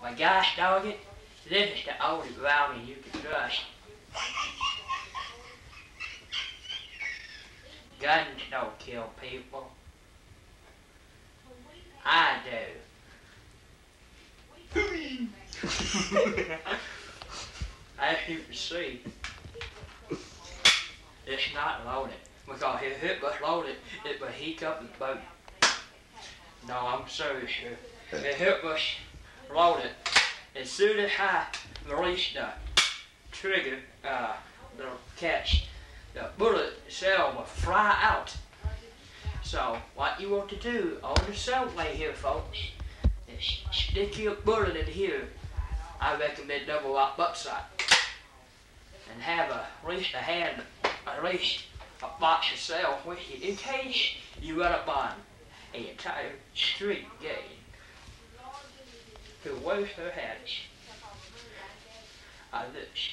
But gosh dog it, this is the only Brownie you can trust. Guns don't kill people. I do. As you can see, it's not loaded. Because if it was loaded, it would heat up the boat. No, I'm serious here. If it was loaded, as soon as I release the trigger, the catch, the bullet itself will fly out. So what you want to do on the subway here, folks, is stick your bullet in here. I recommend double up butt-side. And have at least a box of cells with you in case you run up on an entire street gang who wears her hats on this.